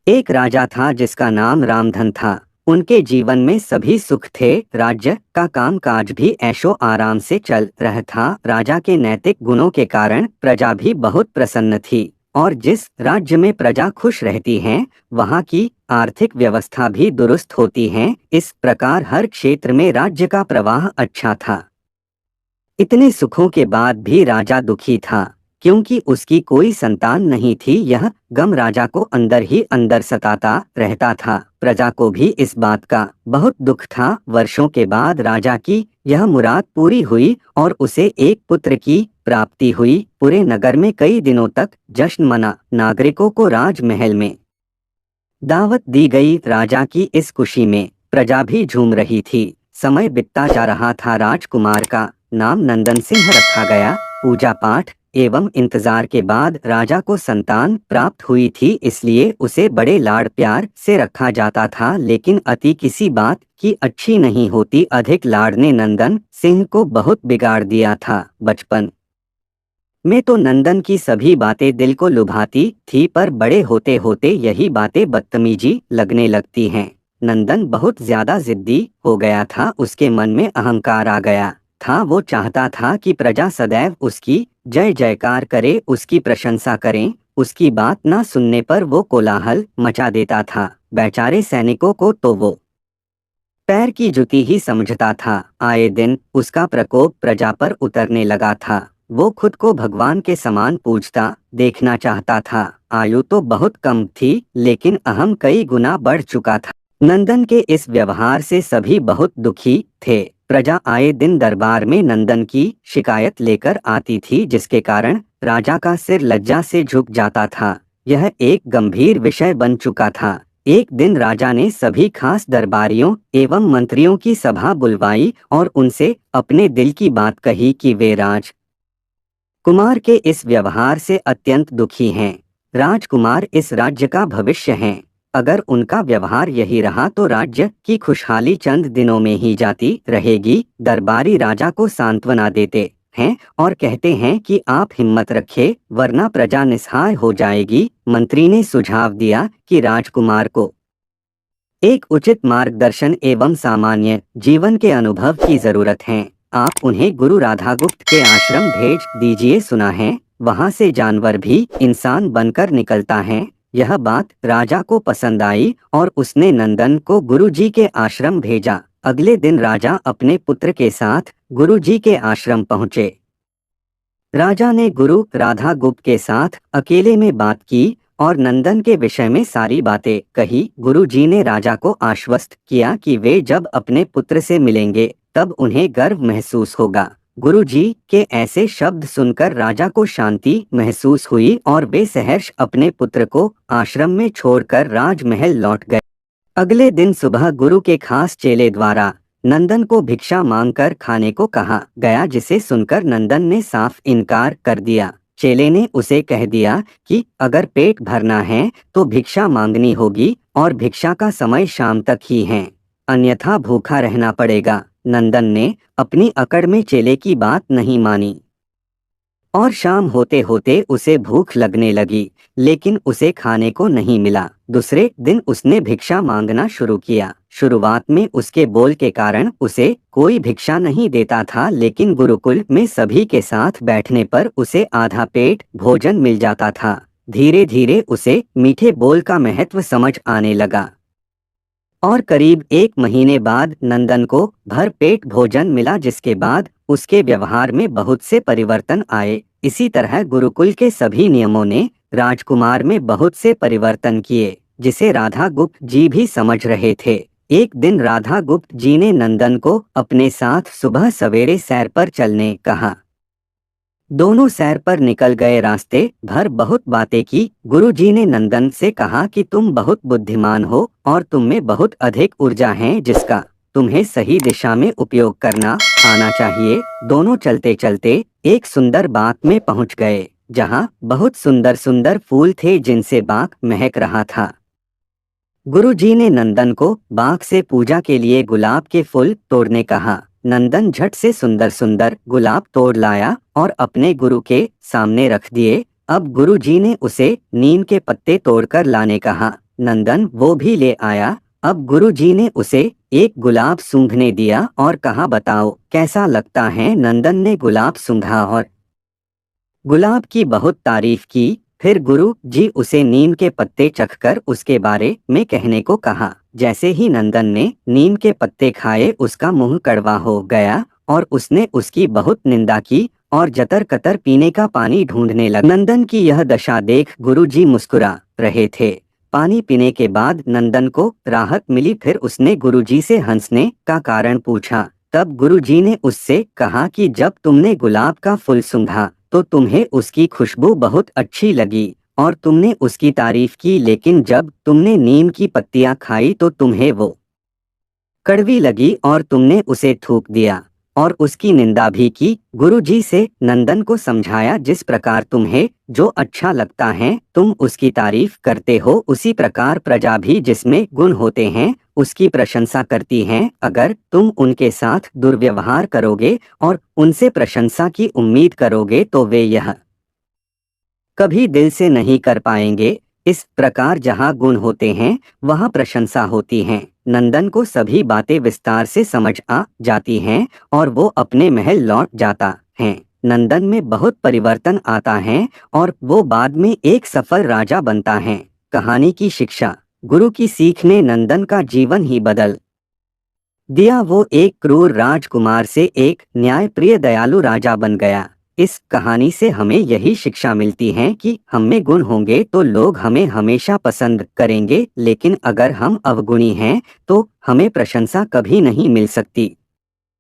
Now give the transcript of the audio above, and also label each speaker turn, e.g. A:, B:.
A: एक राजा था जिसका नाम रामधन था। उनके जीवन में सभी सुख थे, राज्य का कामकाज भी ऐशो आराम से चल रहा था। राजा के नैतिक गुणों के कारण प्रजा भी बहुत प्रसन्न थी और जिस राज्य में प्रजा खुश रहती है वहाँ की आर्थिक व्यवस्था भी दुरुस्त होती है। इस प्रकार हर क्षेत्र में राज्य का प्रवाह अच्छा था। इतने सुखों के बाद भी राजा दुखी था क्योंकि उसकी कोई संतान नहीं थी। यह गम राजा को अंदर ही अंदर सताता रहता था। प्रजा को भी इस बात का बहुत दुख था। वर्षों के बाद राजा की यह मुराद पूरी हुई और उसे एक पुत्र की प्राप्ति हुई। पूरे नगर में कई दिनों तक जश्न मना। नागरिकों को राजमहल में दावत दी गई। राजा की इस खुशी में प्रजा भी झूम रही थी। समय बीतता जा रहा था। राजकुमार का नाम नंदन सिंह रखा गया। पूजा पाठ एवं इंतजार के बाद राजा को संतान प्राप्त हुई थी, इसलिए उसे बड़े लाड़ प्यार से रखा जाता था। लेकिन अति किसी बात की अच्छी नहीं होती। अधिक लाड़ ने नंदन सिंह को बहुत बिगाड़ दिया था। बचपन में तो नंदन की सभी बातें दिल को लुभाती थी, पर बड़े होते होते यही बातें बदतमीजी लगने लगती हैं। नंदन बहुत ज्यादा जिद्दी हो गया था। उसके मन में अहंकार आ गया था। वो चाहता था कि प्रजा सदैव उसकी जय जयकार करे, उसकी प्रशंसा करें। उसकी बात ना सुनने पर वो कोलाहल मचा देता था। बेचारे सैनिकों को तो वो पैर की जुती ही समझता था। आए दिन उसका प्रकोप प्रजा पर उतरने लगा था। वो खुद को भगवान के समान पूजता देखना चाहता था। आयु तो बहुत कम थी लेकिन अहम कई गुना बढ़ चुका था। नंदन के इस व्यवहार से सभी बहुत दुखी थे। प्रजा आए दिन दरबार में नंदन की शिकायत लेकर आती थी, जिसके कारण राजा का सिर लज्जा से झुक जाता था। यह एक गंभीर विषय बन चुका था। एक दिन राजा ने सभी खास दरबारियों एवं मंत्रियों की सभा बुलवाई और उनसे अपने दिल की बात कही कि वे राजकुमार के इस व्यवहार से अत्यंत दुखी हैं। राजकुमार इस राज्य का भविष्य हैं। अगर उनका व्यवहार यही रहा तो राज्य की खुशहाली चंद दिनों में ही जाती रहेगी। दरबारी राजा को सांत्वना देते हैं और कहते हैं कि आप हिम्मत रखें वरना प्रजा निस्सहाय हो जाएगी। मंत्री ने सुझाव दिया कि राजकुमार को एक उचित मार्गदर्शन एवं सामान्य जीवन के अनुभव की जरूरत है। आप उन्हें गुरु राधागुप्त के आश्रम भेज दीजिए। सुना है वहाँ से जानवर भी इंसान बनकर निकलता है। यह बात राजा को पसंद आई और उसने नंदन को गुरुजी के आश्रम भेजा। अगले दिन राजा अपने पुत्र के साथ गुरुजी के आश्रम पहुँचे। राजा ने गुरु राधागुप्त के साथ अकेले में बात की और नंदन के विषय में सारी बातें कही। गुरुजी ने राजा को आश्वस्त किया कि वे जब अपने पुत्र से मिलेंगे तब उन्हें गर्व महसूस होगा। गुरुजी के ऐसे शब्द सुनकर राजा को शांति महसूस हुई और वे सहर्ष अपने पुत्र को आश्रम में छोड़कर राजमहल लौट गए। अगले दिन सुबह गुरु के खास चेले द्वारा नंदन को भिक्षा मांगकर खाने को कहा गया, जिसे सुनकर नंदन ने साफ इनकार कर दिया। चेले ने उसे कह दिया कि अगर पेट भरना है तो भिक्षा मांगनी होगी और भिक्षा का समय शाम तक ही है, अन्यथा भूखा रहना पड़ेगा। नंदन ने अपनी अकड़ में चेले की बात नहीं मानी और शाम होते होते उसे भूख लगने लगी, लेकिन उसे खाने को नहीं मिला। दूसरे दिन उसने भिक्षा मांगना शुरू किया। शुरुआत में उसके बोल के कारण उसे कोई भिक्षा नहीं देता था, लेकिन गुरुकुल में सभी के साथ बैठने पर उसे आधा पेट भोजन मिल जाता था। धीरे धीरे उसे मीठे बोल का महत्व समझ आने लगा और करीब 1 महीने बाद नंदन को भर पेट भोजन मिला, जिसके बाद उसके व्यवहार में बहुत से परिवर्तन आए। इसी तरह गुरुकुल के सभी नियमों ने राजकुमार में बहुत से परिवर्तन किए, जिसे राधागुप्त जी भी समझ रहे थे। एक दिन राधागुप्त जी ने नंदन को अपने साथ सुबह सवेरे सैर पर चलने कहा। दोनों सैर पर निकल गए। रास्ते भर बहुत बातें की। गुरुजी ने नंदन से कहा कि तुम बहुत बुद्धिमान हो और तुम में बहुत अधिक ऊर्जा है, जिसका तुम्हें सही दिशा में उपयोग करना आना चाहिए। दोनों चलते चलते एक सुंदर बाग में पहुंच गए, जहां बहुत सुंदर सुंदर फूल थे जिनसे बाग महक रहा था। गुरुजी ने नंदन को बाग से पूजा के लिए गुलाब के फूल तोड़ने कहा। नंदन झट से सुंदर सुंदर गुलाब तोड़ लाया और अपने गुरु के सामने रख दिए। अब गुरुजी ने उसे नीम के पत्ते तोड़कर लाने कहा। नंदन वो भी ले आया। अब गुरुजी ने उसे एक गुलाब सूंघने दिया और कहा, बताओ कैसा लगता है। नंदन ने गुलाब सूंघा और गुलाब की बहुत तारीफ की। फिर गुरु जी उसे नीम के पत्ते चखकर उसके बारे में कहने को कहा। जैसे ही नंदन ने नीम के पत्ते खाए उसका मुंह कड़वा हो गया और उसने उसकी बहुत निंदा की और जतर कतर पीने का पानी ढूंढने लगा। नंदन की यह दशा देख गुरुजी मुस्कुरा रहे थे। पानी पीने के बाद नंदन को राहत मिली। फिर उसने गुरुजी से हंसने का कारण पूछा। तब गुरुजी ने उससे कहा कि जब तुमने गुलाब का फूल सूंघा तो तुम्हें उसकी खुशबू बहुत अच्छी लगी और तुमने उसकी तारीफ की, लेकिन जब तुमने नीम की पत्तियां खाई तो तुम्हें वो कड़वी लगी और तुमने उसे थूक दिया और उसकी निंदा भी की। गुरुजी से नंदन को समझाया, जिस प्रकार तुम्हें जो अच्छा लगता है तुम उसकी तारीफ करते हो, उसी प्रकार प्रजा भी जिसमें गुण होते हैं उसकी प्रशंसा करती है। अगर तुम उनके साथ दुर्व्यवहार करोगे और उनसे प्रशंसा की उम्मीद करोगे तो वे यह कभी दिल से नहीं कर पाएंगे। इस प्रकार जहाँ गुण होते हैं वहाँ प्रशंसा होती है। नंदन को सभी बातें विस्तार से समझ आ जाती हैं और वो अपने महल लौट जाता है। नंदन में बहुत परिवर्तन आता है और वो बाद में एक सफल राजा बनता है। कहानी की शिक्षा। गुरु की सीख ने नंदन का जीवन ही बदल दिया। वो एक क्रूर राजकुमार से एक न्यायप्रिय दयालु राजा बन गया। इस कहानी से हमें यही शिक्षा मिलती है कि हम में गुण होंगे तो लोग हमें हमेशा पसंद करेंगे, लेकिन अगर हम अवगुणी हैं तो हमें प्रशंसा कभी नहीं मिल सकती।